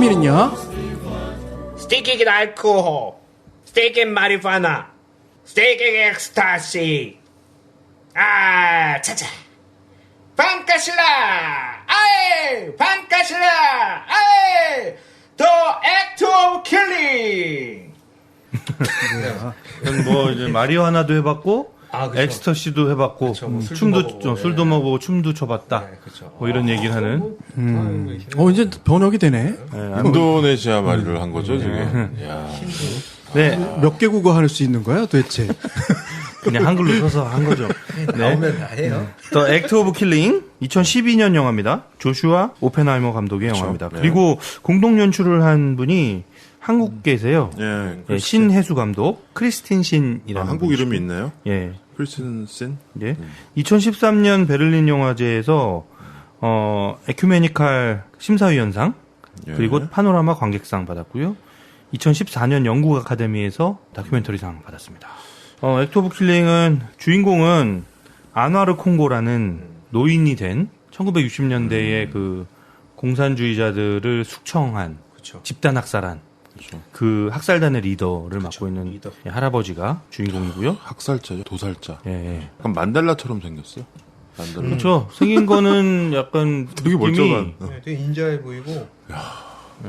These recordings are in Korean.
3위는요? 스테이킹 알코올, 스테이킹 마리화나, 스테이킹 엑스타시. 아, 차차. 반카실라, 아이, 반카실라, 아이, The Act of Killing. 뭐 이제 마리화나도 해봤고, 아, 그쵸. 엑스터시도 해봤고, 그쵸, 뭐 술도 춤도 먹어보고, 술도 네. 먹어보고 춤도 춰봤다. 네, 그쵸. 뭐 이런 얘기를 하는. 이제 번역이 되네. 인도네시아 말을 한 거죠, 지금. 야. 네, 몇 개 국어 할 수 있는 거야, 도대체? 그냥 한글로 써서 한 거죠. 네. 나오면 다 해요. The Act of Killing 2012년 영화입니다. 조슈아 오펜하이머 감독의 영화입니다. 네. 그리고 공동 연출을 한 분이 한국계세요. 예. 예, 신혜수 감독, 크리스틴 신이라는 아, 한국 분이시고. 이름이 있나요? 예. 크리스틴 신? 예. 2013년 베를린 영화제에서 에큐메니칼 심사위원상 예. 그리고 파노라마 관객상 받았고요. 2014년 영국 아카데미에서 다큐멘터리상 받았습니다. 액트 오브 킬링은 주인공은 아누아르 콩고라는 노인이 된 1960년대의 그 공산주의자들을 숙청한 그쵸. 집단 학살한 그렇죠. 그 학살단의 리더를 맡고 있는 리더. 할아버지가 주인공이고요. 학살자죠, 도살자. 예, 예. 약간 만델라처럼 생겼어. 만델라. 그렇죠. 생긴 거는 약간 되게 멀쩡한. 네, 되게 인자해 보이고.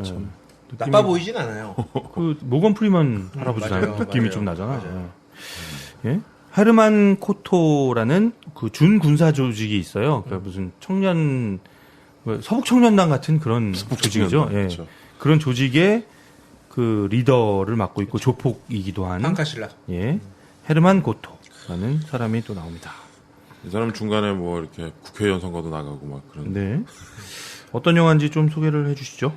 참. 나빠 보이진 않아요. 그 모건 프리먼 할아버지 맞아요, 느낌이 맞아요. 좀 나잖아. 맞아요. 예. 헤르만 코토라는 그 준 군사 조직이 있어요. 그러니까 무슨 청년 서북 청년단 같은 그런 조직이죠. 예. 그렇죠. 그런 조직의 그 리더를 맡고 있고 조폭이기도 한 반카실라. 예. 헤르만 코토라는 사람이 또 나옵니다. 이 사람 중간에 뭐 이렇게 국회의원 선거도 나가고 막 그런. 네. 어떤 영화인지 좀 소개를 해주시죠.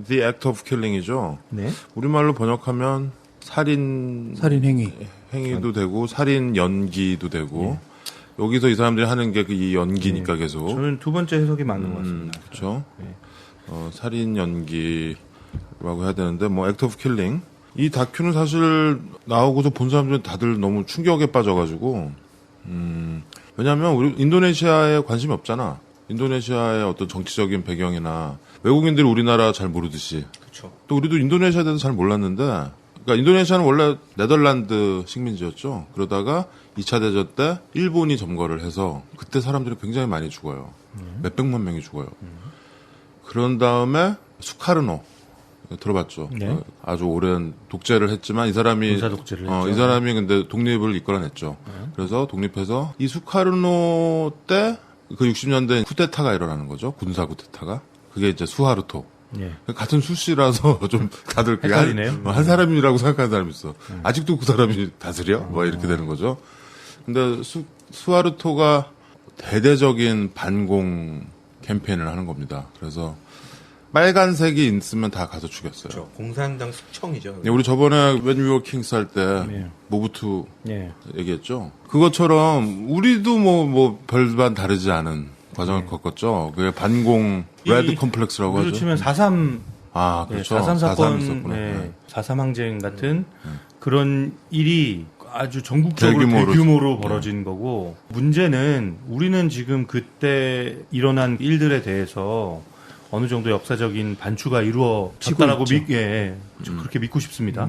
The Act of Killing이죠. 네. 우리말로 번역하면 살인 살인행위. 행위도 되고 살인 연기도 되고 여기서 이 사람들이 하는 게 이 연기니까 계속. 저는 두 번째 해석이 맞는 것 같습니다. 그렇죠. 네. 살인 연기라고 해야 되는데 뭐 액트 오브 킬링 이 다큐는 사실 나오고서 본 사람들은 다들 너무 충격에 빠져가지고 왜냐하면 우리 인도네시아에 관심이 없잖아. 인도네시아의 어떤 정치적인 배경이나 외국인들이 우리나라 잘 모르듯이 그렇죠. 또 우리도 인도네시아에 대해서 잘 몰랐는데 그러니까 인도네시아는 원래 네덜란드 식민지였죠. 그러다가 2차 대전 때 일본이 점거를 해서 그때 사람들이 굉장히 많이 죽어요. 몇백만 명이 죽어요. 그런 다음에 수카르노 들어봤죠. 네. 아주 오랜 독재를 했지만 이 사람이 군사 독재를 했죠. 이 사람이 근데 독립을 이끌어냈죠. 그래서 독립해서 이 수카르노 때 그 60년대 쿠데타가 일어나는 거죠. 군사 쿠데타가. 그게 이제 수하르토. 예. 같은 수씨라서 좀 다들 그게 헷갈리네요. 한 사람이라고 생각하는 사람이 있어. 아직도 그 사람이 다스려? 뭐 이렇게 되는 거죠. 근데 수하르토가 대대적인 반공 캠페인을 하는 겁니다. 그래서 빨간색이 있으면 다 가서 죽였어요. 그렇죠. 공산당 숙청이죠. 우리 저번에 When We Were Kings 할 때 네. 모부투 예. 얘기했죠. 그것처럼 우리도 뭐 별반 다르지 않은 과정을 겪었죠. 그게 반공 레드 컴플렉스라고 우리로 하죠. 치면 4.3 아, 네, 그렇죠. 4.3 사건, 4.3 있었구나. 네, 4.3 항쟁 같은 그런 일이 아주 전국적으로 대규모로. 대규모로 벌어진 거고, 문제는 우리는 지금 그때 일어난 일들에 대해서 어느 정도 역사적인 반추가 이루어졌다라고 그렇게 믿고 싶습니다.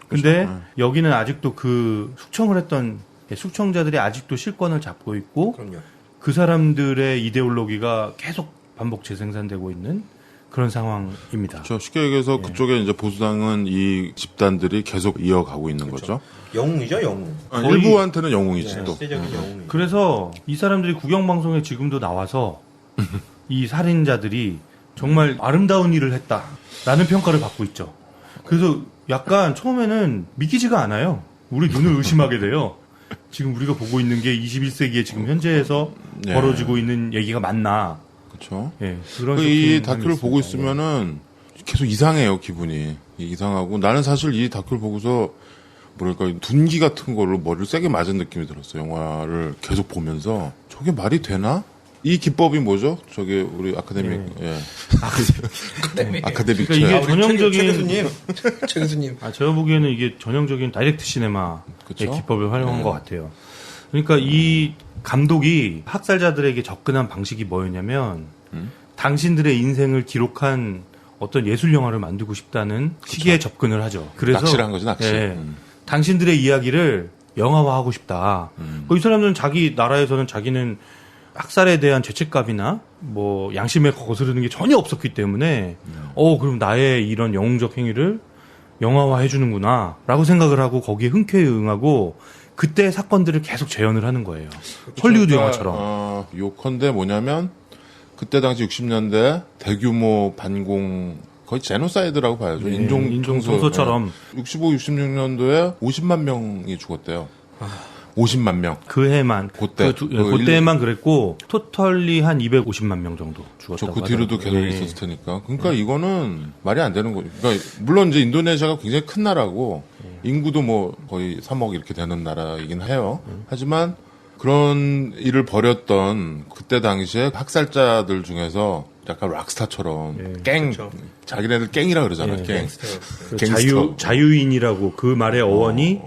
근데 여기는 아직도 그 숙청을 했던 숙청자들이 아직도 실권을 잡고 있고, 그럼요. 그 사람들의 이데올로기가 계속 반복 재생산되고 있는 그런 상황입니다. 그렇죠. 쉽게 얘기해서 그쪽에 이제 보수당은 이 집단들이 계속 이어가고 있는 거죠. 영웅이죠, 영웅. 아니, 거의- 일부한테는 영웅이지 네, 또. 시대적인 영웅. 그래서 이 사람들이 국영방송에 지금도 나와서 이 살인자들이 정말 아름다운 일을 했다라는 평가를 받고 있죠. 그래서 약간 처음에는 믿기지가 않아요. 우리 눈을 의심하게 돼요. 지금 우리가 보고 있는 게 21세기에 지금 현재에서 네. 벌어지고 있는 얘기가 맞나. 그렇죠. 예, 그런 이 쇼킹함이 다큐를 보고 있습니다. 있으면은 계속 이상해요, 기분이. 이상하고 나는 사실 이 다큐를 보고서 뭐랄까 둔기 같은 걸로 머리를 세게 맞은 느낌이 들었어요. 영화를 계속 보면서 저게 말이 되나? 이 기법이 뭐죠? 저게 우리 아카데미 아카데믹 그러니까 이게 전형적인 최 교수님. 최 교수님. 제가 보기에는 이게 전형적인 다이렉트 시네마의 그쵸? 기법을 활용한 네. 것 같아요. 그러니까 이 감독이 학살자들에게 접근한 방식이 뭐였냐면 당신들의 인생을 기록한 어떤 예술 영화를 만들고 싶다는 시기에 접근을 하죠. 그래서 낚시를 한 거지, 낚시. 예, 당신들의 이야기를 영화화하고 싶다. 이 사람들은 자기 나라에서는 자기는 학살에 대한 죄책감이나 뭐 양심에 거스르는 게 전혀 없었기 때문에 그럼 나의 이런 영웅적 행위를 영화화 해주는구나 라고 생각을 하고 거기에 흔쾌히 응하고 그때 사건들을 계속 재현을 하는 거예요. 헐리우드 영화처럼. 요컨대 뭐냐면 그때 당시 60년대 대규모 반공 거의 제노사이드라고 봐야죠. 인종 청소처럼 65, 66년도에 50만 명이 죽었대요. 50만 명. 그 해만 그때. 그때만 그랬고 토털리 한 250만 명 정도 죽었다고 그 뒤로도 계속 하더라고요. 있었을 테니까. 그러니까 이거는 말이 안 되는 거죠. 그러니까 물론 이제 인도네시아가 굉장히 큰 나라고 인구도 뭐 거의 3억 이렇게 되는 나라이긴 해요. 하지만 그런 일을 벌였던 그때 당시에 학살자들 중에서 약간 락스타처럼 갱, 그쵸. 자기네들 갱이라 그러잖아요. 갱. 그 갱스터. 자유인이라고 그 말의 어원이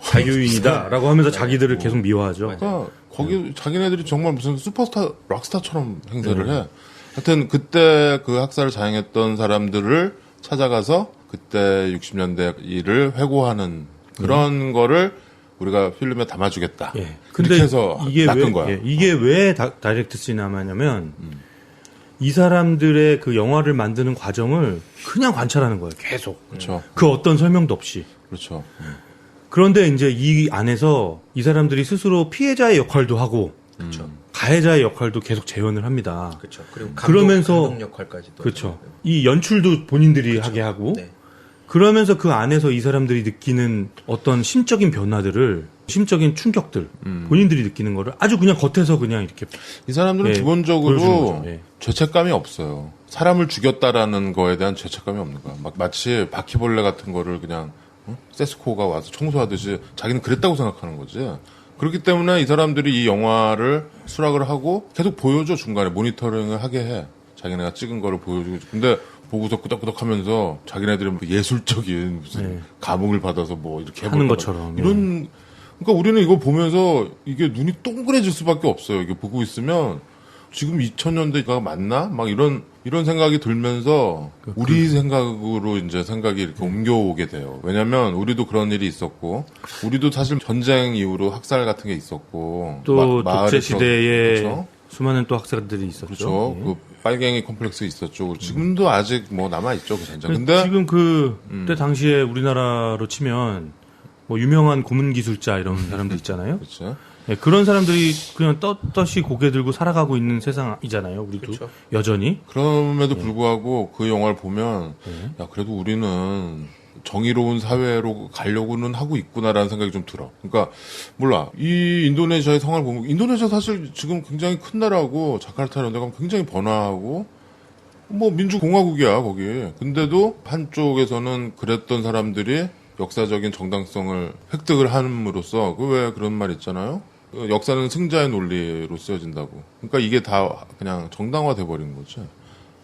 자유인이다라고 하면서 자기들을 계속 미워하죠. 그러니까 거기 자기네들이 정말 무슨 슈퍼스타, 락스타처럼 행세를 해. 하여튼 그때 그 학살을 자행했던 사람들을 찾아가서 그때 60년대 일을 회고하는 그런 거를 우리가 필름에 담아주겠다. 예. 근데 근데 해서 낚은 거야. 이게 왜 다이렉트 시네마냐면 이 사람들의 그 영화를 만드는 과정을 그냥 관찰하는 거예요. 계속. 그렇죠. 그 어떤 설명도 없이. 그렇죠. 그런데 이제 이 안에서 이 사람들이 스스로 피해자의 역할도 하고 가해자의 역할도 계속 재현을 합니다. 그렇죠. 그리고 그러면서 감독 역할까지도. 그렇죠. 이 연출도 본인들이 하게 하고 네. 그러면서 그 안에서 이 사람들이 느끼는 어떤 심적인 변화들을 심적인 충격들 본인들이 느끼는 거를 아주 그냥 겉에서 그냥 이렇게 이 사람들은 예, 기본적으로 보여주는 거죠. 예. 죄책감이 없어요. 사람을 죽였다라는 거에 대한 죄책감이 없는 거야. 막 마치 바퀴벌레 같은 거를 그냥 세스코가 와서 청소하듯이 자기는 그랬다고 생각하는 거지. 그렇기 때문에 이 사람들이 이 영화를 수락을 하고 계속 보여줘. 중간에 모니터링을 하게 해. 자기네가 찍은 거를 보여주고. 근데 보고서 끄덕끄덕 하면서 자기네들이 뭐 예술적인 무슨 감흥을 받아서 뭐 이렇게 하는 해볼까. 것처럼. 이런 그러니까 우리는 이거 보면서 이게 눈이 동그래질 수밖에 없어요. 이게 보고 있으면 지금 2000년대가 맞나? 막 이런 생각이 들면서 우리 생각으로 이제 생각이 이렇게 옮겨오게 돼요. 왜냐면 우리도 그런 일이 있었고 우리도 사실 전쟁 이후로 학살 같은 게 있었고 또 마을에서- 독재 시대에 그렇죠? 수많은 또 학살들이 있었죠. 그렇죠. 예. 그 빨갱이 컴플렉스 있었죠. 지금도 아직 뭐 남아 있죠, 그 전쟁. 근데 지금 그때 당시에 우리나라로 치면 뭐 유명한 고문 기술자 이런 사람들 있잖아요. 그렇죠. 예, 그런 사람들이 그냥 떳떳이 고개 들고 살아가고 있는 세상이잖아요. 우리도 그렇죠. 여전히. 그럼에도 불구하고 그 영화를 보면 야 그래도 우리는 정의로운 사회로 가려고는 하고 있구나라는 생각이 좀 들어. 그러니까 몰라 이 인도네시아의 상황을 보면 인도네시아 사실 지금 굉장히 큰 나라고 자카르타 이런 데 가면 굉장히 번화하고 뭐 민주공화국이야 거기. 근데도 한쪽에서는 그랬던 사람들이 역사적인 정당성을 획득을 함으로써 그 왜 그런 말 있잖아요. 그 역사는 승자의 논리로 쓰여진다고. 그러니까 이게 다 그냥 정당화돼 버린 거지.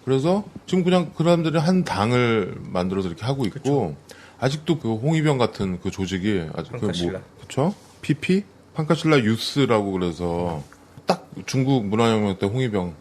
그래서 지금 그냥 그 사람들이 한 당을 만들어서 이렇게 하고 있고 아직도 그 홍위병 같은 그 조직이 아직 판카실라. 그렇죠? PP 판카실라 유스라고 그래서 딱 중국 문화혁명 때 홍위병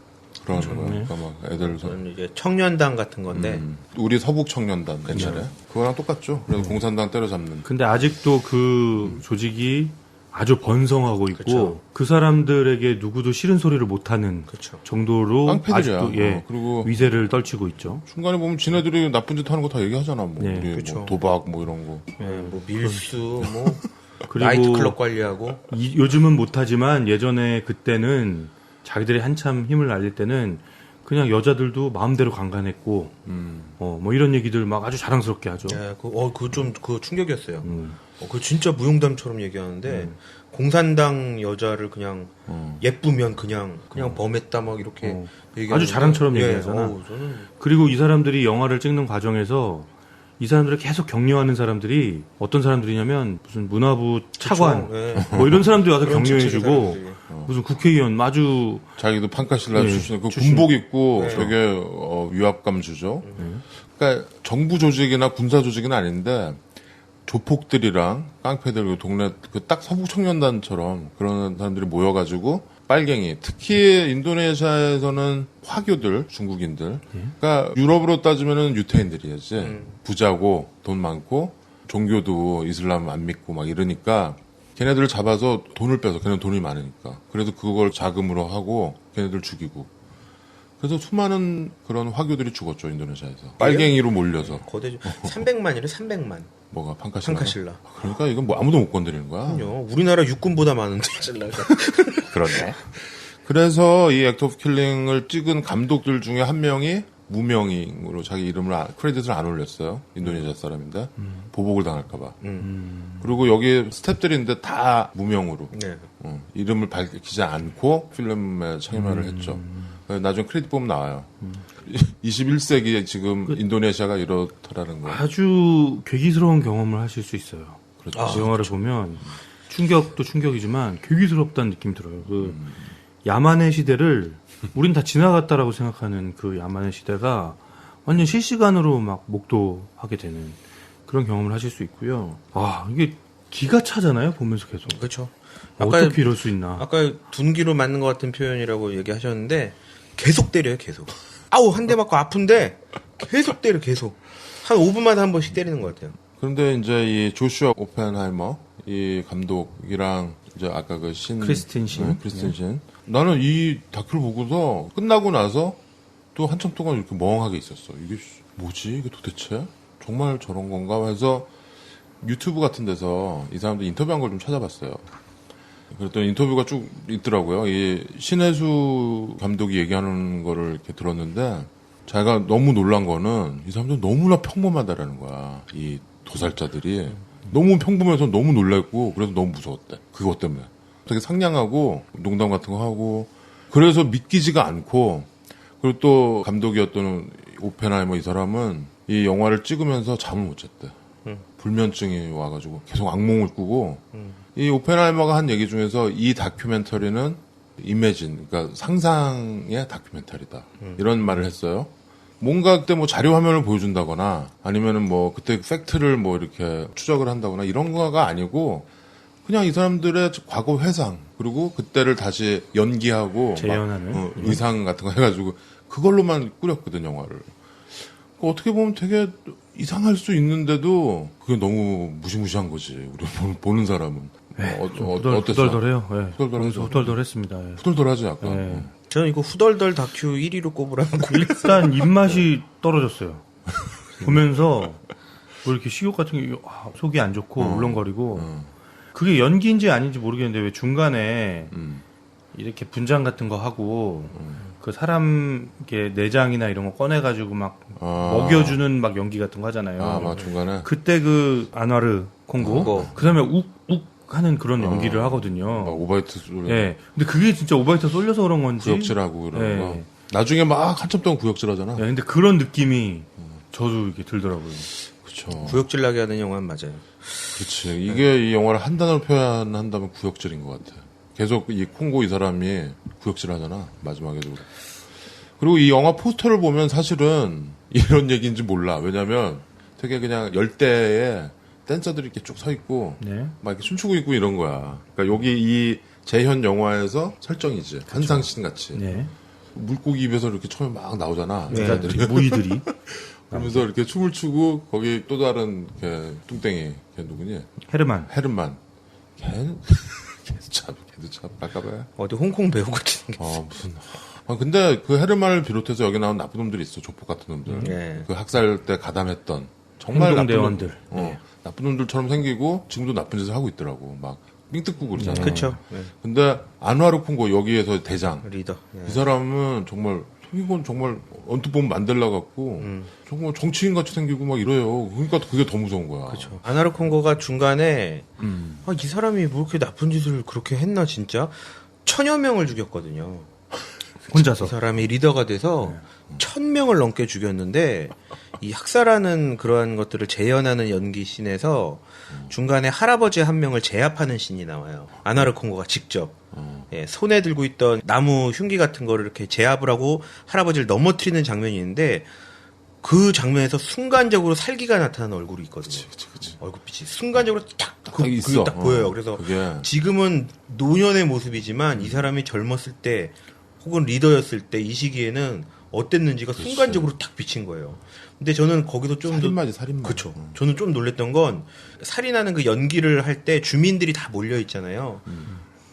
그런 거야. 그러니까 막 애들 저는 이제 청년단 같은 건데 우리 서북 청년단 옛날에 그거랑 똑같죠. 그래서 공산당 때려잡는. 근데 아직도 그 조직이 아주 번성하고 있고 그쵸. 그 사람들에게 누구도 싫은 소리를 못하는 그렇죠. 정도로 깡패들이야. 아직도 예, 그리고 위세를 떨치고 있죠. 중간에 보면 지네들이 나쁜 짓 하는 거 다 얘기하잖아. 뭐, 네, 우리 그쵸. 뭐 도박 뭐 이런 거. 뭐 밀수, 뭐 그리고 나이트클럽 관리하고 요즘은 못하지만 예전에 그때는 자기들이 한참 힘을 날릴 때는 그냥 여자들도 마음대로 강간했고 뭐 이런 얘기들 막 아주 자랑스럽게 하죠. 예, 그거 좀 그 충격이었어요. 그 진짜 무용담처럼 얘기하는데 공산당 여자를 그냥 예쁘면 그냥 범했다 막 이렇게 얘기하는데 아주 자랑처럼 예, 얘기하잖아. 저는 그리고 이 사람들이 영화를 찍는 과정에서 이 사람들을 계속 격려하는 사람들이 어떤 사람들이냐면 무슨 문화부 차관 예. 뭐 이런 사람들이 와서 그런 격려해주고 사람들이. 무슨 국회의원 아주 자기도 판카실라 예, 출신이고 출신. 군복 입고 네. 되게 위압감 주죠. 그러니까 정부 조직이나 군사 조직은 아닌데 조폭들이랑 깡패들 그 동네 그 딱 서북 청년단처럼 그런 사람들이 모여가지고 빨갱이, 특히 인도네시아에서는 화교들, 중국인들, 그러니까 유럽으로 따지면은 유태인들이었지. 부자고 돈 많고 종교도 이슬람 안 믿고 막 이러니까 걔네들을 잡아서 돈을 빼서 걔네는 돈이 많으니까. 그래서 그걸 자금으로 하고 걔네들 죽이고. 그래서 수많은 그런 화교들이 죽었죠, 인도네시아에서. 빨갱이로 몰려서. 거대 300만이래 300만. 뭐가 판카실라. 판카실라. 그러니까 이건 뭐 아무도 못 건드리는 거야. 그럼요. 우리나라 육군보다 많은데 신라가. 그렇네. 그래서 이 액트 오브 킬링을 찍은 감독들 중에 한 명이 무명으로 자기 이름을 크레딧을 안 올렸어요. 인도네시아 사람인데 보복을 당할까봐. 그리고 여기 스탭들인데 다 무명으로 네. 이름을 밝히지 않고 필름에 참여를 했죠. 나중에 크레딧 보면 나와요. 21세기에 지금 인도네시아가 이렇더라는 거예요. 아주 괴기스러운 경험을 하실 수 있어요. 그렇죠. 그 영화를 보면 충격도 충격이지만 괴기스럽다는 느낌이 들어요. 그 야만의 시대를 우린 다 지나갔다라고 생각하는 그 야만의 시대가 완전 실시간으로 막 목도하게 되는 그런 경험을 하실 수 있고요. 와, 이게 기가 차잖아요, 보면서 계속. 그렇죠. 어떻게 이럴 수 있나. 아까 둔기로 맞는 것 같은 표현이라고 얘기하셨는데 계속 때려요, 계속. 아우, 한 대 맞고 아픈데 계속 때려, 계속. 한 5분마다 한 번씩 때리는 것 같아요. 그런데 이제 이 조슈아 오펜하이머 이 감독이랑 이제 아까 그 크리스틴 신. 크리스틴 신. 나는 이 다큐를 보고서 끝나고 나서 또 한참 동안 이렇게 멍하게 있었어. 이게 뭐지? 이게 도대체 정말 저런 건가 해서 유튜브 같은 데서 이 사람들 인터뷰한 걸 좀 찾아봤어요. 그랬더니 인터뷰가 쭉 있더라고요. 이 신혜수 감독이 얘기하는 거를 이렇게 들었는데 자기가 너무 놀란 거는 이 사람들 너무나 평범하다라는 거야. 이 도살자들이 너무 평범해서 너무 놀랐고 그래서 너무 무서웠대. 그것 때문에. 되게 상냥하고 농담 같은 거 하고 그래서 믿기지가 않고 그리고 또 감독이었던 오펜하이머 이 사람은 이 영화를 찍으면서 잠을 못 잤대. 불면증이 와가지고 계속 악몽을 꾸고 이 오펜하이머가 한 얘기 중에서 이 다큐멘터리는 이매진, 그러니까 상상의 다큐멘터리다. 이런 말을 했어요. 뭔가 그때 뭐 자료 화면을 보여준다거나 아니면은 뭐 그때 팩트를 뭐 이렇게 추적을 한다거나 이런 거가 아니고 그냥 이 사람들의 과거 회상 그리고 그때를 다시 연기하고 재현하는 막, 의상 같은 거 해가지고 그걸로만 꾸렸거든 영화를. 어떻게 보면 되게 이상할 수 있는데도 그게 너무 무시무시한 거지. 우리 보는 사람은. 어땠어? 후덜덜해요. 네. 후덜덜하죠. 후덜덜했습니다. 예. 후덜덜하지 약간. 네. 저는 이거 후덜덜 다큐 1위로 꼽으라면 일단 입맛이 떨어졌어요. 보면서 뭐 이렇게 식욕 같은 게 속이 안 좋고 울렁거리고 그게 연기인지 아닌지 모르겠는데 왜 중간에 이렇게 분장 같은 거 하고 그 사람 이렇게 내장이나 이런 거 꺼내가지고 막 먹여주는 막 연기 같은 거 하잖아요. 막 중간에. 그때 그 아누아르 콩고 그다음에 욱욱 하는 그런 연기를 하거든요. 막 오바이트 쏠려. 예. 근데 그게 진짜 오바이트 쏠려서 그런 건지. 구역질하고 이런 예. 거. 나중에 막 한참 동안 구역질하잖아. 예, 근데 그런 느낌이 저도 이렇게 들더라고요. 그쵸. 구역질 나게 하는 영화는 맞아요. 그치. 이게 이 영화를 한 단어로 표현한다면 구역질인 것 같아. 계속 이 콩고 이 사람이 구역질 하잖아. 마지막에도. 그리고 이 영화 포스터를 보면 사실은 이런 얘기인지 몰라. 왜냐면 되게 그냥 열대에 댄서들이 이렇게 쭉 서 있고 네. 막 이렇게 춤추고 있고 이런 거야. 그러니까 여기 이 재현 영화에서 설정이지. 한상신 같이. 네. 물고기 입에서 이렇게 처음에 막 나오잖아. 네. 여자들이. 무이들이. 그러면서 이렇게 춤을 추고 거기 또 다른 걔 뚱땡이 걔 누구니? 헤르만. 헤르만. 걔도 참 깜깜해. 어디 홍콩 배우 같이 생겼어. 무슨. 근데 그 헤르만을 비롯해서 여기 나온 나쁜 놈들이 있어. 조폭 같은 놈들. 네. 그 학살 때 가담했던 정말 나쁜 행동대원들. 놈. 나쁜 놈들처럼 생기고 지금도 나쁜 짓을 하고 있더라고. 막 삥뜯고 그러잖아. 그쵸. 네. 근데 아누아르 콩고 여기에서 대장. 리더. 네. 이 사람은 정말 생긴 정말 언뜻 보면 만델라 같고 정말 정치인 같이 생기고 막 이래요. 그러니까 그게 더 무서운 거야. 그렇죠. 아나르 콩고가 중간에 이 사람이 뭐 이렇게 나쁜 짓을 그렇게 했나 진짜 1000여 명을 죽였거든요. 혼자서. 이 사람이 리더가 돼서 1000명을 넘게 죽였는데 이 학살하는 그러한 것들을 재현하는 연기 씬에서 중간에 할아버지 한 명을 제압하는 씬이 나와요. 아나르 콩고가 직접 예, 손에 들고 있던 나무 흉기 같은 거를 이렇게 제압을 하고 할아버지를 넘어뜨리는 장면이 있는데 그 장면에서 순간적으로 살기가 나타나는 얼굴이 있거든요. 그치. 얼굴빛이 순간적으로 그게 있어. 딱 보여요. 그래서 그게 지금은 노년의 모습이지만 이 사람이 젊었을 때 혹은 리더였을 때 이 시기에는 어땠는지가 순간적으로 딱 비친 거예요. 근데 저는 거기서 좀 살인마지 살인마. 그렇죠. 저는 좀 놀랬던 건 살인하는 그 연기를 할 때 주민들이 다 몰려 있잖아요.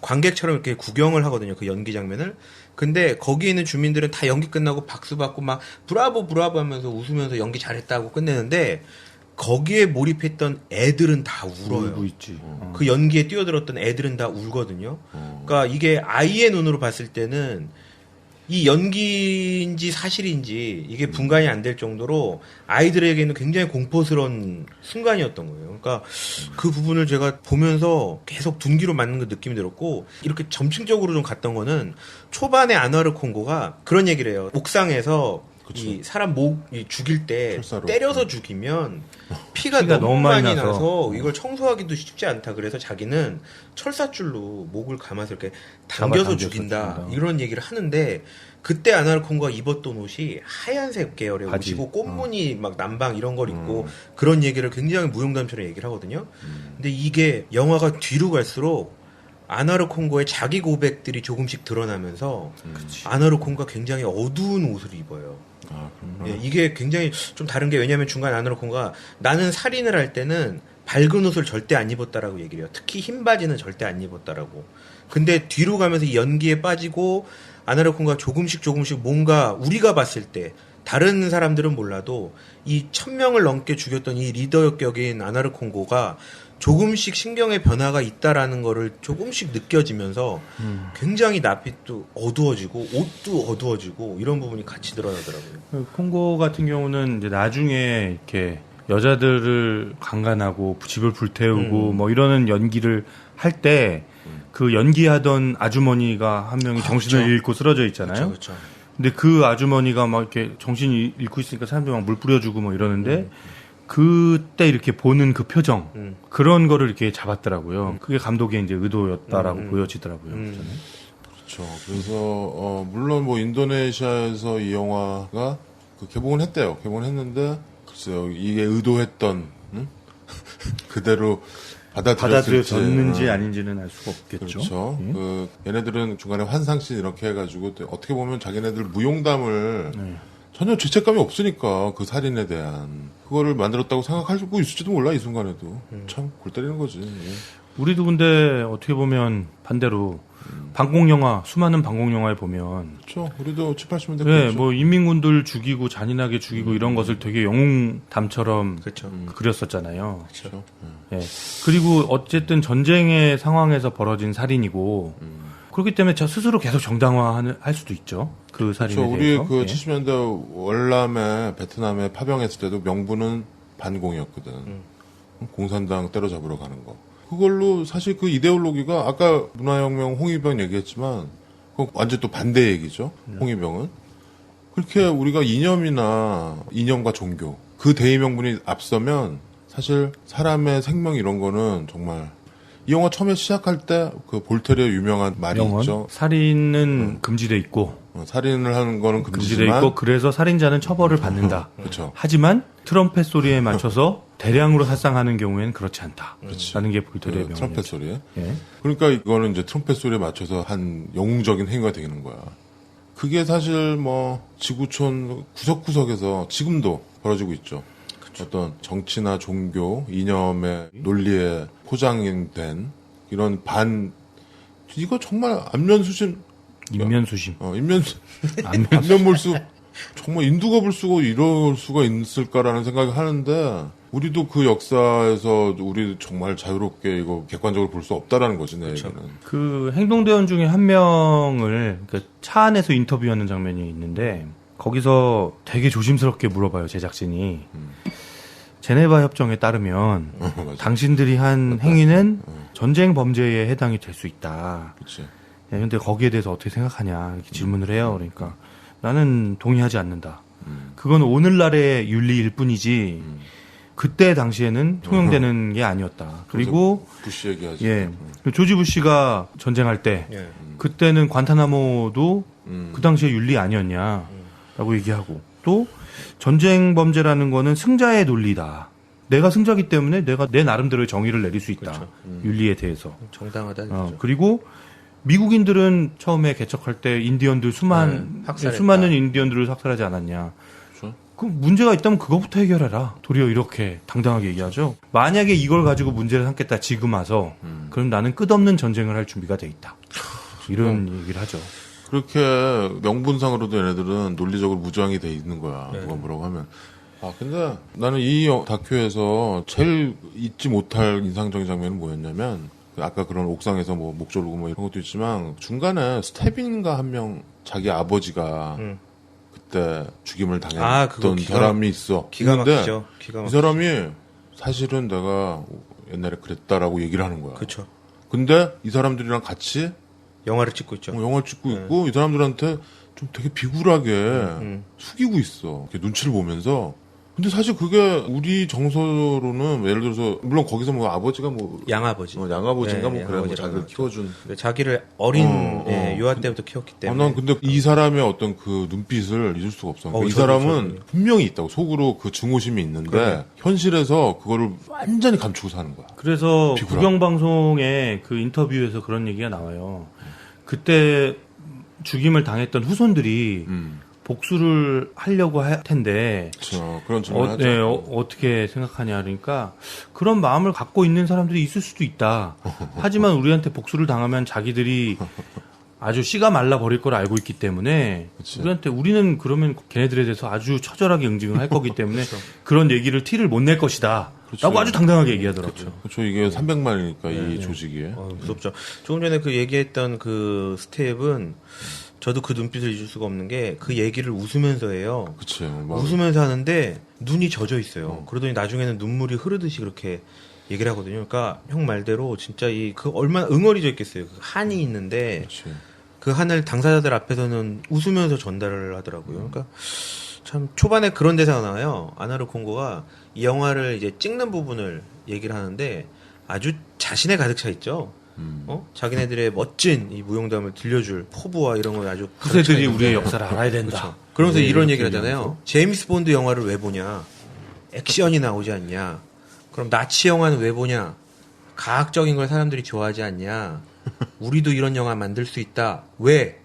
관객처럼 이렇게 구경을 하거든요. 그 연기 장면을. 근데 거기 있는 주민들은 다 연기 끝나고 박수 받고 막 브라보 하면서 웃으면서 연기 잘했다고 끝내는데 거기에 몰입했던 애들은 다 울어요. 울고 있지. 그 연기에 뛰어들었던 애들은 다 울거든요. 그러니까 이게 아이의 눈으로 봤을 때는 이 연기인지 사실인지 이게 분간이 안 될 정도로 아이들에게는 굉장히 공포스러운 순간이었던 거예요. 그러니까 그 부분을 제가 보면서 계속 둔기로 맞는 그 느낌이 들었고 이렇게 점층적으로 좀 갔던 거는 초반에 아나르 콩고가 그런 얘기를 해요. 옥상에서 이 사람 죽일 때 철사로. 때려서 죽이면 피가 피가 너무 많이 많이 나서 이걸 청소하기도 쉽지 않다. 그래서 자기는 철사줄로 목을 감아서 이렇게 당겨서 죽인다. 이런 얘기를 하는데 그때 아나르콘가 입었던 옷이 하얀색 계열의 바지. 옷이고 꽃무늬 막 남방 이런 걸 입고 그런 얘기를 굉장히 무용담처럼 얘기를 하거든요. 근데 이게 영화가 뒤로 갈수록 아나르 콩고의 자기 고백들이 조금씩 드러나면서 아나르 콩고가 굉장히 어두운 옷을 입어요. 예, 이게 굉장히 좀 다른 게 왜냐하면 중간 아나르 콩고가 나는 살인을 할 때는 밝은 옷을 절대 안 입었다라고 얘기를 해요. 특히 흰 바지는 절대 안 입었다라고. 근데 뒤로 가면서 이 연기에 빠지고 아나르 콩고가 조금씩 뭔가 우리가 봤을 때 다른 사람들은 몰라도 이 1000명을 넘게 죽였던 이 리더격인 아나르 콩고가 조금씩 신경의 변화가 있다라는 거를 조금씩 느껴지면서 굉장히 낯빛도 어두워지고 옷도 어두워지고 이런 부분이 같이 드러나더라고요. 콩고 같은 경우는 이제 나중에 이렇게 여자들을 강간하고 집을 불태우고 뭐 이러는 연기를 할 때 그 연기하던 아주머니가 한 명이 정신을 그렇죠. 잃고 쓰러져 있잖아요. 그렇죠. 근데 그 아주머니가 막 이렇게 정신이 잃고 있으니까 사람들이 막 물 뿌려주고 뭐 이러는데 그때 이렇게 보는 그 표정 그런 거를 이렇게 잡았더라고요. 그게 감독의 이제 의도였다라고 보여지더라고요. 저는. 그렇죠. 그래서 물론 뭐 인도네시아에서 이 영화가 개봉을 했대요. 개봉을 했는데 글쎄요 이게 의도했던 그대로 받아들여졌는지 아닌지는 알 수가 없겠죠. 그렇죠. 예? 얘네들은 중간에 환상씬 이렇게 해가지고 어떻게 보면 자기네들 무용담을 전혀 죄책감이 없으니까 그 살인에 대한 그거를 만들었다고 생각하고 있을지도 몰라 이 순간에도 참 골 때리는 거지. 예. 우리도 근데 어떻게 보면 반대로 방공 영화 수많은 방공 영화에 보면 그렇죠. 우리도 7, 80년대 네, 뭐 인민군들 죽이고 잔인하게 죽이고 이런 것을 되게 영웅담처럼 그렇죠. 그렸었잖아요. 그렇죠. 예. 그리고 어쨌든 전쟁의 상황에서 벌어진 살인이고 그렇기 때문에 저 스스로 계속 정당화할 수도 있죠. 그 살인에 그렇죠. 우리 대해서. 그 예. 70년대 월남에 베트남에 파병했을 때도 명분은 반공이었거든. 공산당 때려잡으러 가는 거. 그걸로 사실 그 이데올로기가 아까 문화혁명 홍위병 얘기했지만 그건 완전 또 반대 얘기죠. 홍위병은. 그렇게 우리가 이념과 종교 그 대의 명분이 앞서면 사실 사람의 생명 이런 거는 정말 이 영화 처음에 시작할 때 그 볼테르의 유명한 말이 명언? 있죠. 살인은 금지돼 있고 살인을 하는 거는 금지돼 금지지만 있고 그래서 살인자는 처벌을 받는다. 그렇죠. 하지만 트럼펫 소리에 맞춰서 대량으로 살상하는 경우에는 그렇지 않다. 그렇지. 라는 게 볼테르의 그 명언이죠. 트럼펫 소리에. 예. 그러니까 이거는 이제 트럼펫 소리에 맞춰서 한 영웅적인 행위가 되는 거야. 그게 사실 뭐 지구촌 구석구석에서 지금도 벌어지고 있죠. 어떤 정치나 종교, 이념의 논리에 포장된 이런 이거 정말 안면수심, 인면수심. 안면몰수, 정말 인두겁을 쓰고 이럴 수가 있을까라는 생각을 하는데, 우리도 그 역사에서 우리 정말 자유롭게 이거 객관적으로 볼 수 없다라는 거지, 내 얘기는. 그 행동대원 중에 한 명을 차 안에서 인터뷰하는 장면이 있는데 거기서 되게 조심스럽게 물어봐요, 제작진이. 제네바 협정에 따르면 맞아. 당신들이 한 행위는 전쟁 범죄에 해당이 될 수 있다. 그치. 근데 거기에 대해서 어떻게 생각하냐 이렇게 질문을 해요. 그러니까 나는 동의하지 않는다. 그건 오늘날의 윤리일 뿐이지 그때 당시에는 통용되는 게 아니었다. 그리고 부시 얘기하지. 예, 조지 부시가 전쟁할 때 예. 그때는 관타나모도 그 당시에 윤리 아니었냐라고 얘기하고 또 전쟁 범죄라는 거는 승자의 논리다. 내가 승자기 때문에 내가 내 나름대로의 정의를 내릴 수 있다. 그렇죠. 윤리에 대해서. 정당하다는 거죠. 그리고 미국인들은 처음에 개척할 때 인디언들 학살했다. 수많은 인디언들을 삭살하지 않았냐. 그렇죠. 그 문제가 있다면 그거부터 해결해라. 도리어 이렇게 당당하게 얘기하죠. 만약에 이걸 가지고 문제를 삼겠다 지금 와서 그럼 나는 끝없는 전쟁을 할 준비가 돼 있다. 이런 얘기를 하죠. 그렇게 명분상으로도 얘네들은 논리적으로 무장이 돼 있는 거야. 네. 누가 뭐라고 하면. 아, 근데 나는 이 다큐에서 제일 잊지 못할 인상적인 장면은 뭐였냐면, 아까 그런 옥상에서 뭐 목 조르고 뭐 이런 것도 있지만, 중간에 스태빈가 한 명, 자기 아버지가 그때 죽임을 그거 당했던 사람이 있어. 기가 근데 막히죠. 기가 이 막히죠. 사람이 사실은 내가 옛날에 그랬다라고 얘기를 하는 거야. 그렇죠. 근데 이 사람들이랑 같이 영화를 찍고 있죠. 영화를 찍고 있고 이 사람들한테 좀 되게 비굴하게 숙이고 있어. 이렇게 눈치를 보면서. 근데 사실 그게 우리 정서로는 예를 들어서 물론 거기서 뭐 아버지가 뭐 양아버지. 양아버지인가 뭐 그래 뭐 양아버지라고 자기를 하죠. 키워준. 자기를 어린 유아 때부터 키웠기 때문에. 난 근데 이 사람의 어떤 그 눈빛을 잊을 수가 없어. 이 저도, 사람은 저도. 분명히 있다고 속으로 그 증오심이 있는데 그래. 현실에서 그거를 완전히 감추고 사는 거야. 그래서 비굴하고. 국영방송의 그 인터뷰에서 그런 얘기가 나와요. 그때 죽임을 당했던 후손들이 복수를 하려고 할 텐데 그렇죠. 그런 질문을 하죠. 네, 어떻게 생각하냐 그러니까 그런 마음을 갖고 있는 사람들이 있을 수도 있다. 하지만 우리한테 복수를 당하면 자기들이 아주 씨가 말라 버릴 걸 알고 있기 때문에 그치. 우리는 그러면 걔네들에 대해서 아주 처절하게 응징을 할 거기 때문에 그런 얘기를 티를 못 낼 것이다. 그렇죠. 라고 아주 당당하게 얘기하더라고요. 그렇죠. 이게 300만이니까 이 조직이. 무섭죠. 조금 전에 그 얘기했던 그 스텝은 저도 그 눈빛을 잊을 수가 없는 게 그 얘기를 웃으면서 해요. 그치. 웃으면서 하는데 눈이 젖어 있어요. 그러더니 나중에는 눈물이 흐르듯이 그렇게 얘기를 하거든요. 그러니까 형 말대로 진짜 그 얼마나 응어리져 있겠어요. 그 한이 있는데 그치. 그 한을 당사자들 앞에서는 웃으면서 전달을 하더라고요. 그러니까 참 초반에 그런 대사가 나와요. 아나르 콩고가 이 영화를 이제 찍는 부분을 얘기를 하는데 아주 자신에 가득 차 있죠. 자기네들의 멋진 이 무용담을 들려줄 포부와 이런 걸 아주 후세들이 가르쳐 우리의 있는데 역사를 알아야 된다. 그렇죠. 그러면서 네, 이런 이렇게 얘기를 하잖아요. 제임스 본드 영화를 왜 보냐? 액션이 나오지 않냐? 그럼 나치 영화는 왜 보냐? 가학적인 걸 사람들이 좋아하지 않냐? 우리도 이런 영화 만들 수 있다. 왜?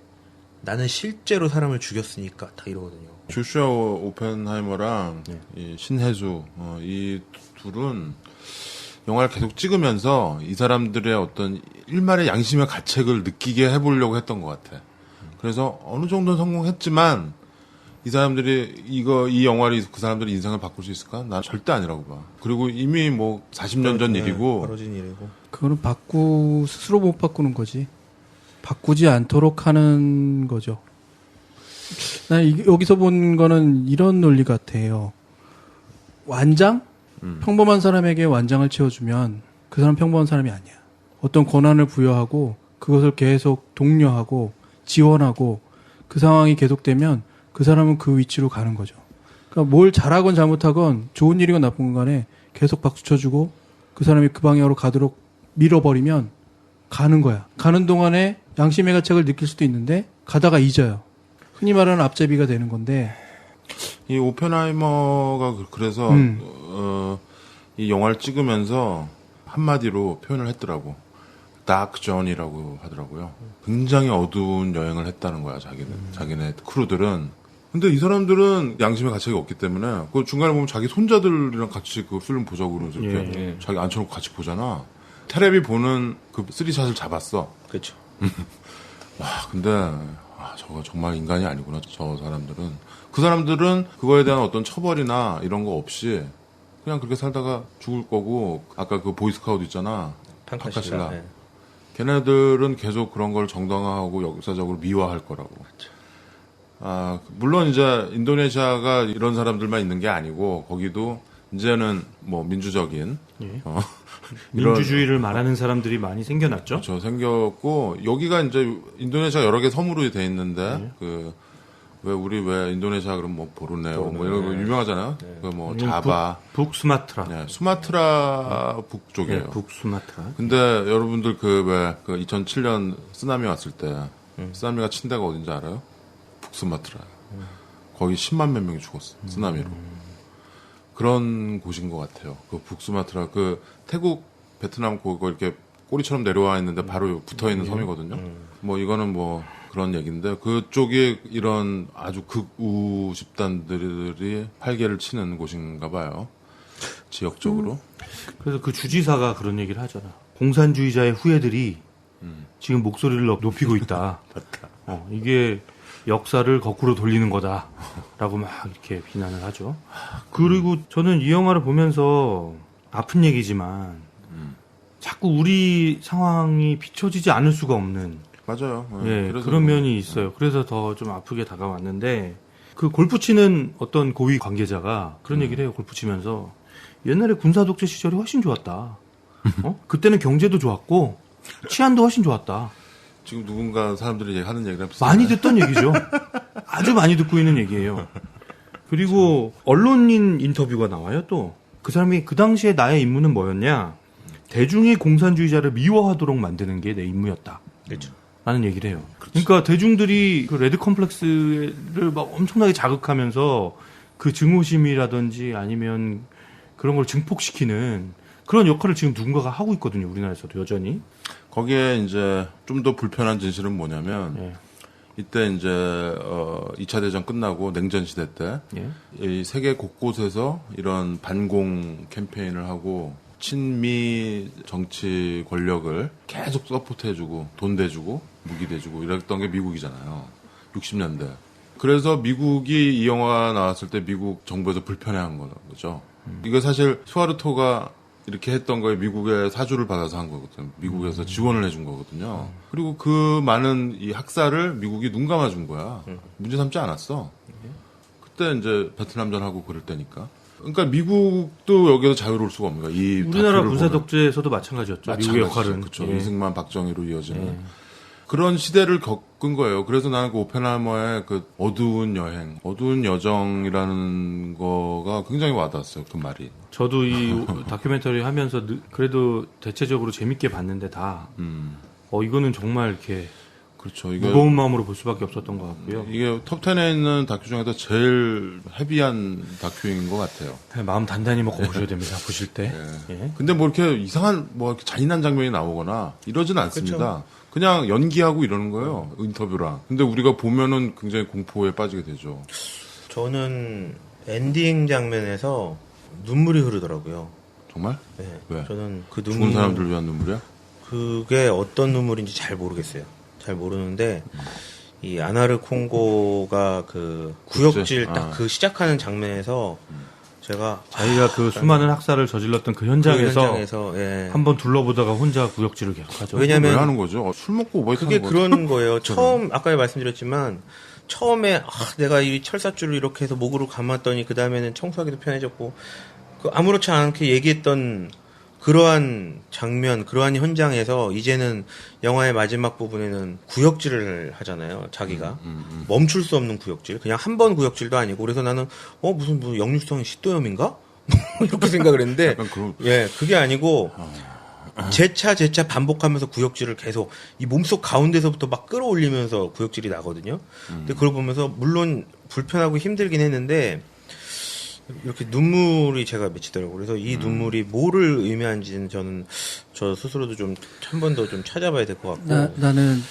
나는 실제로 사람을 죽였으니까. 다 이러거든요. 조슈아 오펜하이머랑 이 신혜주 이 둘은 영화를 계속 찍으면서 이 사람들의 어떤 일말의 양심의 가책을 느끼게 해보려고 했던 것 같아. 그래서 어느 정도는 성공했지만 이 사람들이 이 영화를 그 사람들의 인생을 바꿀 수 있을까? 난 절대 아니라고 봐. 그리고 이미 뭐 40년 전 일이고 벌어진 일이고. 그거는 스스로 못 바꾸는 거지. 바꾸지 않도록 하는 거죠. 난 여기서 본 거는 이런 논리 같아요. 완장? 평범한 사람에게 완장을 채워주면 그 사람 평범한 사람이 아니야. 어떤 권한을 부여하고 그것을 계속 독려하고 지원하고 그 상황이 계속되면 그 사람은 그 위치로 가는 거죠. 그러니까 뭘 잘하건 잘못하건 좋은 일이건 나쁜 건 간에 계속 박수 쳐주고 그 사람이 그 방향으로 가도록 밀어버리면 가는 거야. 가는 동안에 양심의 가책을 느낄 수도 있는데 가다가 잊어요. 흔히 말하는 앞제비가 되는 건데 이 오펜하이머가 그래서 이 영화를 찍으면서 한마디로 표현을 했더라고. 다크 존이라고 하더라고요. 굉장히 어두운 여행을 했다는 거야, 자기네 크루들은. 근데 이 사람들은 양심의 가책이 없기 때문에 그 중간에 보면 자기 손자들이랑 같이 그 필름 보자고 그러면서 이렇게 자기 앉혀놓고 같이 보잖아. 테레비 보는 그 3샷을 잡았어. 그렇죠. 와, 근데 저거 정말 인간이 아니구나, 저 사람들은. 그 사람들은 그거에 대한 어떤 처벌이나 이런 거 없이 그냥 그렇게 살다가 죽을 거고, 아까 그 보이스카우트 있잖아. 판카실라. 네. 걔네들은 계속 그런 걸 정당화하고 역사적으로 미화할 거라고. 물론 이제 인도네시아가 이런 사람들만 있는 게 아니고, 거기도 이제는 뭐 민주적인, 민주주의를 말하는 사람들이 많이 생겨났죠. 그렇죠. 생겼고, 여기가 이제 인도네시아 여러 개 섬으로 돼 있는데, 우리 인도네시아 그럼 뭐 보르네오 뭐 이런 거 유명하잖아요. 그 뭐 자바, 북스마트라. 네, 수마트라 북쪽이에요. 네, 북스마트라. 근데 여러분들 그 2007년 쓰나미 왔을 때 쓰나미가 친 데가 어딘지 알아요? 북스마트라. 거의 10만 몇 명이 죽었어 쓰나미로. 그런 곳인 것 같아요. 그 북수마트라 그 태국 베트남 그거 이렇게 꼬리처럼 내려와 있는데 바로 붙어 있는 섬이거든요. 뭐 이거는 뭐 그런 얘기인데 그쪽에 이런 아주 극우 집단들이 활개를 치는 곳인가 봐요. 지역적으로. 그래서 그 주지사가 그런 얘기를 하잖아. 공산주의자의 후예들이 지금 목소리를 높이고 있다. 이게 역사를 거꾸로 돌리는 거다라고 막 이렇게 비난을 하죠. 그리고 저는 이 영화를 보면서 아픈 얘기지만 자꾸 우리 상황이 비춰지지 않을 수가 없는 맞아요. 예, 그래서 그런 면이 있어요. 그래서 더 좀 아프게 다가왔는데 그 골프 치는 어떤 고위 관계자가 그런 얘기를 해요. 골프 치면서 옛날에 군사 독재 시절이 훨씬 좋았다. 그때는 경제도 좋았고 치안도 훨씬 좋았다. 지금 누군가 사람들이 하는 얘기랑 비슷하네. 많이 듣던 얘기죠. 아주 많이 듣고 있는 얘기예요. 그리고 언론인 인터뷰가 나와요. 또 그 사람이 그 당시에 나의 임무는 뭐였냐? 대중이 공산주의자를 미워하도록 만드는 게 내 임무였다. 그렇죠. 라는 얘기를 해요. 그러니까 대중들이 그 레드 컴플렉스를 막 엄청나게 자극하면서 그 증오심이라든지 아니면 그런 걸 증폭시키는 그런 역할을 지금 누군가가 하고 있거든요. 우리나라에서도 여전히. 거기에 이제 좀 더 불편한 진실은 뭐냐면 예. 이때 이제 2차 대전 끝나고 냉전 시대 때 예. 이 세계 곳곳에서 이런 반공 캠페인을 하고 친미 정치 권력을 계속 서포트해주고 돈 대주고 무기 대주고 이랬던 게 미국이잖아요. 60년대. 그래서 미국이 이 영화가 나왔을 때 미국 정부에서 불편해한 거죠. 이거 사실 수하르토가 이렇게 했던 거에 미국의 사주를 받아서 한 거거든요. 미국에서 지원을 해준 거거든요. 그리고 그 많은 이 학살을 미국이 눈 감아준 거야. 문제 삼지 않았어. 그때 이제 베트남전하고 그럴 때니까. 그러니까 미국도 여기서 자유로울 수가 없는 거야. 이 우리나라 다큐를 군사 보면. 독재에서도 마찬가지였죠. 미국의 역할은. 그렇죠. 예. 이승만, 박정희로 이어지는. 예. 그런 시대를 겪은 거예요. 그래서 나는 그 오펜하이머의 그 어두운 여행, 어두운 여정이라는 거가 굉장히 와닿았어요. 그 말이. 저도 이 다큐멘터리 하면서 그래도 대체적으로 재밌게 봤는데 다 이거는 정말 이렇게 그렇죠. 이게 무거운 마음으로 볼 수밖에 없었던 것 같고요. 이게 톱10에 있는 다큐 중에서 제일 헤비한 다큐인 것 같아요. 마음 단단히 먹고 보셔야 됩니다. 보실 때. 예. 근데 뭐 이렇게 이상한 뭐 이렇게 잔인한 장면이 나오거나 이러진 않습니다. 그냥 연기하고 이러는 거예요. 인터뷰랑. 근데 우리가 보면은 굉장히 공포에 빠지게 되죠. 저는 엔딩 장면에서 눈물이 흐르더라고요. 정말? 네. 왜? 저는 그 죽은 눈물, 사람들 위한 눈물이야? 그게 어떤 눈물인지 잘 모르겠어요. 잘 모르는데 이 아나르 콩고가 그 구역질 딱 그 시작하는 장면에서 제가 자기가 그 수많은 학살을 저질렀던 그 현장에서 예. 한번 둘러보다가 혼자 구역질을 계속하죠. 왜냐면 왜 하는 거죠? 술 먹고 오바이트 그게 하는 거죠? 그런 거예요. 처음 아까 말씀드렸지만 처음에 내가 이 철사줄을 이렇게 해서 목으로 감았더니 그 다음에는 청소하기도 편해졌고 그 아무렇지 않게 얘기했던 그러한 장면, 그러한 현장에서 이제는 영화의 마지막 부분에는 구역질을 하잖아요. 자기가 멈출 수 없는 구역질, 그냥 한 번 구역질도 아니고 그래서 나는 무슨 뭐 역류성의 식도염인가? 이렇게 생각을 했는데 약간 그런- 예, 그게 아니고 재차 반복하면서 구역질을 계속 이 몸속 가운데서부터 막 끌어올리면서 구역질이 나거든요. 근데 그걸 보면서 물론 불편하고 힘들긴 했는데 이렇게 눈물이 제가 맺히더라고요. 그래서 이 눈물이 뭐를 의미하는지는 저는 저 스스로도 좀 한 번 더 좀 찾아봐야 될 것 같고. 나는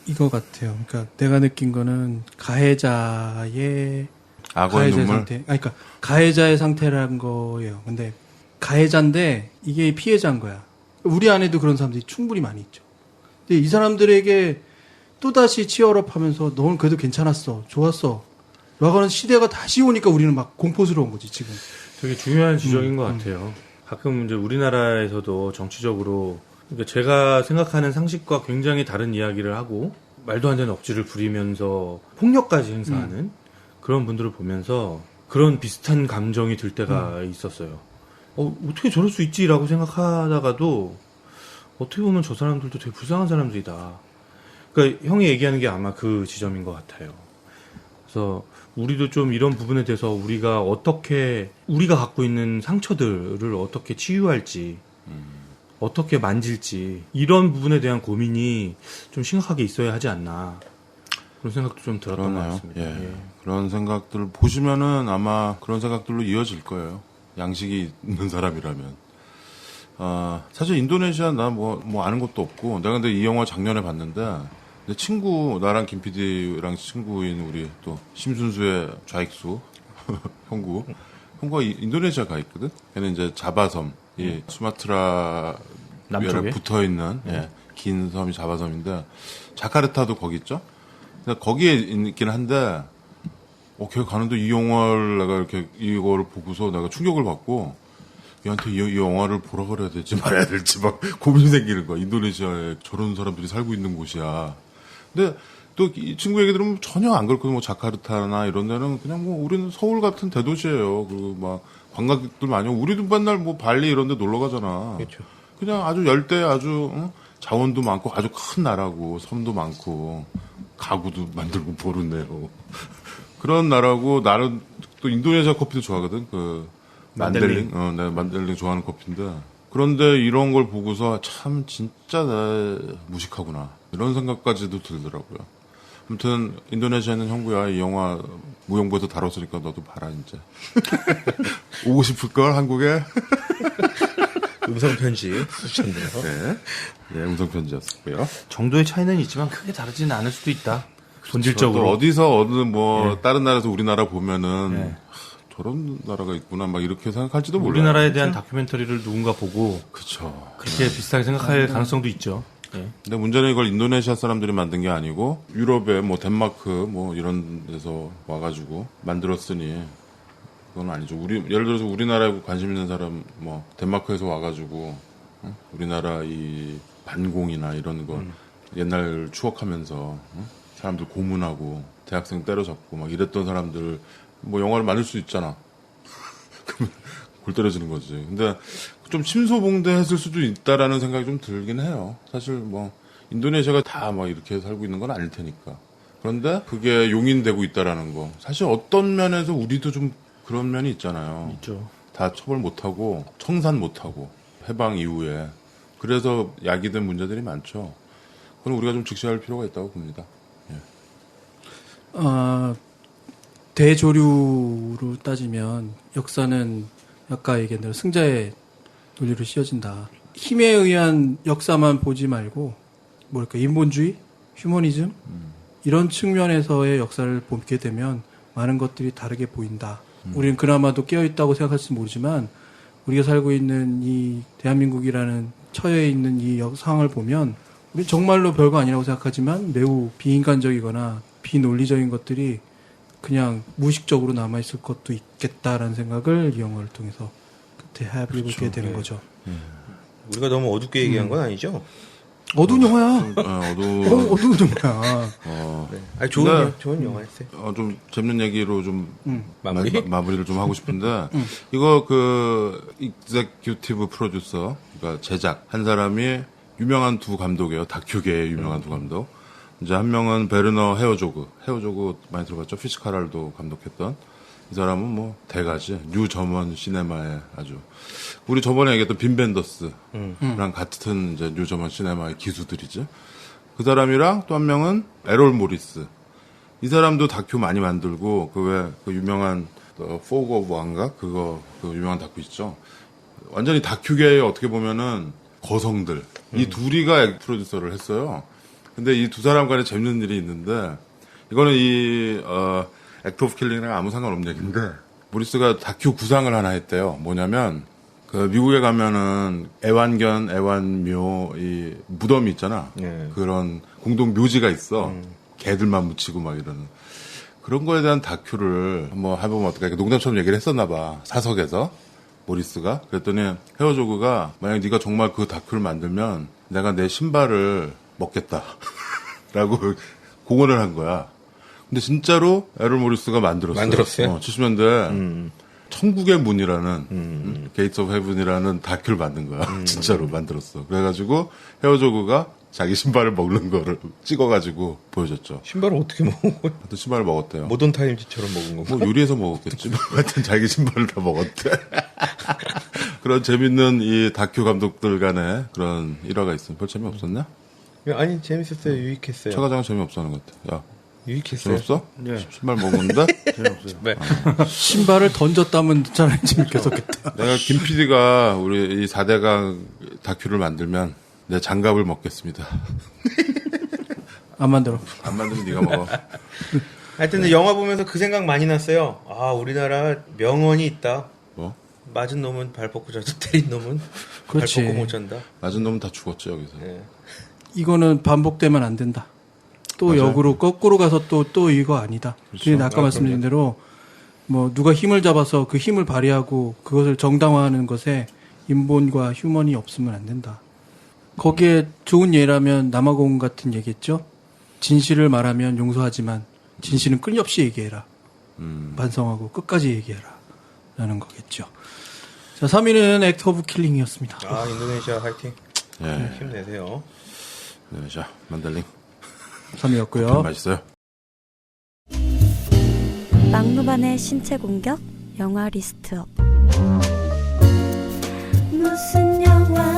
이거 같아요. 그러니까 내가 느낀 거는 가해자의 악어의 눈물? 상태. 그러니까 가해자의 상태라는 거예요. 근데 가해자인데 이게 피해자인 거야. 우리 안에도 그런 사람들이 충분히 많이 있죠. 근데 이 사람들에게 또다시 치열업하면서 너는 그래도 괜찮았어. 좋았어. 라고 하는 시대가 다시 오니까 우리는 막 공포스러운 거지, 지금. 되게 중요한 지적인 것 같아요. 가끔 이제 우리나라에서도 정치적으로 그러니까 제가 생각하는 상식과 굉장히 다른 이야기를 하고 말도 안 되는 억지를 부리면서 폭력까지 행사하는 그런 분들을 보면서 그런 비슷한 감정이 들 때가 있었어요. 어떻게 저럴 수 있지라고 생각하다가도 어떻게 보면 저 사람들도 되게 불쌍한 사람들이다. 그러니까 형이 얘기하는 게 아마 그 지점인 것 같아요. 그래서 우리도 좀 이런 부분에 대해서 우리가 갖고 있는 상처들을 어떻게 치유할지, 어떻게 만질지, 이런 부분에 대한 고민이 좀 심각하게 있어야 하지 않나. 그런 생각도 좀 들었던 것 그러네요. 같습니다. 예. 그런 생각들 보시면은 아마 그런 생각들로 이어질 거예요. 양식이 있는 사람이라면. 사실 인도네시아 나 뭐 아는 것도 없고 내가 근데 이 영화 작년에 봤는데 내 친구 나랑 김 PD랑 친구인 우리 또 심순수의 좌익수 형구가 인도네시아 가 있거든. 걔는 이제 자바섬 이 수마트라 남쪽에? 위에 붙어 있는 긴 섬이 자바섬인데 자카르타도 거기 있죠. 근데 거기에 있긴 한데 걔 가는데 이 영화를 내가 이렇게 이거를 보고서 내가 충격을 받고 얘한테 이 영화를 보라 그래야 될지 말아야 될지 막 고민이 생기는 거야. 인도네시아에 저런 사람들이 살고 있는 곳이야. 근데 또 이 친구 얘기 들으면 전혀 안 그렇거든. 뭐 자카르타나 이런 데는 그냥 뭐 우리는 서울 같은 대도시예요. 그 막 관광객들 많이 오고 우리도 맨날 뭐 발리 이런 데 놀러 가잖아. 그렇죠. 그냥 아주 열대 아주 자원도 많고 아주 큰 나라고 섬도 많고 가구도 만들고 보르네요. 그런 나라고 나는 또 인도네시아 커피도 좋아하거든. 그 만델링. 내가 만델링 좋아하는 커피인데. 그런데 이런 걸 보고서 참 진짜 나 무식하구나. 이런 생각까지도 들더라고요. 아무튼 인도네시아는 형구야 이 영화 무용부에서 다뤘으니까 너도 봐라 이제. 오고 싶을걸 한국에? 음성 편지 주셨네요. 네, 음성 편지였고요. 정도의 차이는 있지만 크게 다르지는 않을 수도 있다. 또 본질적으로. 어디서 어느 뭐 다른 나라에서 우리나라 보면은 네. 저런 나라가 있구나 막 이렇게 생각할지도 몰라요. 우리나라에 대한 다큐멘터리를 누군가 보고 그쵸. 그렇게 비슷하게 생각할 가능성도 있죠. 예. 근데 문제는 이걸 인도네시아 사람들이 만든 게 아니고 유럽에 뭐 덴마크 뭐 이런 데서 와가지고 만들었으니 그건 아니죠. 예를 들어서 우리나라에 관심 있는 사람 뭐 덴마크에서 와가지고 우리나라 이 반공이나 이런 거 옛날 추억하면서 사람들 고문하고 대학생 때려잡고 막 이랬던 사람들 뭐 영화를 만들 수 있잖아. 그러면 골 때려지는 거지. 근데 좀 침소봉대했을 수도 있다라는 생각이 좀 들긴 해요. 사실 뭐 인도네시아가 다 막 이렇게 살고 있는 건 아닐 테니까. 그런데 그게 용인되고 있다라는 거. 사실 어떤 면에서 우리도 좀 그런 면이 있잖아요. 있죠. 다 처벌 못하고 청산 못하고 해방 이후에 그래서 야기된 문제들이 많죠. 그건 우리가 좀 직시할 필요가 있다고 봅니다. 대조류로 따지면 역사는 아까 얘기한 대로 승자의 논리로 씌워진다. 힘에 의한 역사만 보지 말고 뭐랄까 인본주의, 휴머니즘 이런 측면에서의 역사를 보게 되면 많은 것들이 다르게 보인다. 우리는 그나마도 깨어있다고 생각할지 모르지만 우리가 살고 있는 이 대한민국이라는 처해 있는 이 상황을 보면 우리 정말로 별거 아니라고 생각하지만 매우 비인간적이거나 비논리적인 것들이 그냥 무의식적으로 남아있을 것도 있겠다라는 생각을 이 영화를 통해서 그때 해보게 되는 거죠. 우리가 너무 어둡게 얘기한 건 아니죠? 어두운 영화야. 어두운 영화야. 네. 아니, 좋은 영화였어요. 좀 재밌는 얘기로 좀 마무리? 마무리를 좀 하고 싶은데 이거 그 익제큐티브 프로듀서 그러니까 제작 한 사람이 유명한 두 감독이에요. 다큐계의 유명한 두 감독. 이제 한 명은 베르너 헤어조그 많이 들어봤죠. 피츠카랄도 감독했던 이 사람은 뭐 대가지 뉴 저먼 시네마의 아주 우리 저번에 얘기했던 빈 벤더스랑 같은 이제 뉴 저먼 시네마의 기수들이지. 그 사람이랑 또 한 명은 에롤 모리스. 이 사람도 다큐 많이 만들고 그 유명한 포그 오브 왕가 그 유명한 다큐 있죠. 완전히 다큐계에 어떻게 보면은 거성들 이 둘이가 프로듀서를 했어요. 근데 이 두 사람 간에 재밌는 일이 있는데 이거는 이 액트 오브 킬링이랑 아무 상관없는 얘기인데 모리스가 다큐 구상을 하나 했대요. 뭐냐면 그 미국에 가면은 애완묘 이 무덤이 있잖아. 그런 공동 묘지가 있어. 개들만 묻히고 막 이러는 그런 거에 대한 다큐를 한번 해보면 어떨까. 농담처럼 얘기를 했었나 봐. 사석에서 모리스가. 그랬더니 헤어조그가 만약 네가 정말 그 다큐를 만들면 내가 내 신발을 먹겠다 라고 공언을 한 거야. 근데 진짜로 에롤 모리스가 만들었어요? 70년대 천국의 문이라는 게이츠 오브 헤븐이라는 다큐를 만든 거야. 진짜로 만들었어. 그래가지고 헤어조그가 자기 신발을 먹는 거를 찍어가지고 보여줬죠. 신발을 어떻게 먹어요? 하여튼 신발을 먹었대요. 모던 타임즈처럼 먹은 건가? 뭐 요리해서 먹었겠지. 하여튼 자기 신발을 다 먹었대. 그런 재밌는 이 다큐 감독들 간의 그런 일화가 있으면 별 재미없었냐? 아니 재밌었어요. 유익했어요. 최과장은 재미없어 하는 것 같아. 야, 유익했어요. 재밌어? 네. 신발 먹었는데? 재미없어요. 네. 신발을 던졌다면 차라리 재밌겠었겠다. 내가 김 PD가 우리 이 4대강 다큐를 만들면 내 장갑을 먹겠습니다. 안 만들어. 안 만들면 네가 먹어. 하여튼 영화 보면서 그 생각 많이 났어요. 아, 우리나라 명언이 있다. 뭐? 맞은 놈은 발 뻗고 자도 때린 놈은 그렇지. 발 뻗고 못 잔다. 맞은 놈은 다 죽었죠 여기서. 예. 이거는 반복되면 안 된다. 또 맞아요. 역으로 거꾸로 가서 또 이거 아니다. 근데 아까 말씀드린 대로 뭐 누가 힘을 잡아서 그 힘을 발휘하고 그것을 정당화하는 것에 인본과 휴먼이 없으면 안 된다. 거기에 좋은 예라면 남아공 같은 얘기했죠. 진실을 말하면 용서하지만 진실은 끊임없이 얘기해라. 반성하고 끝까지 얘기해라. 라는 거겠죠. 자, 3위는 액트 오브 킬링이었습니다. 아, 인도네시아 화이팅. 예. 힘내세요. 네, 자 만달링. 3위였고요. 맛있어요. 막루반의 신체 공격 영화 리스트업. 무슨 영화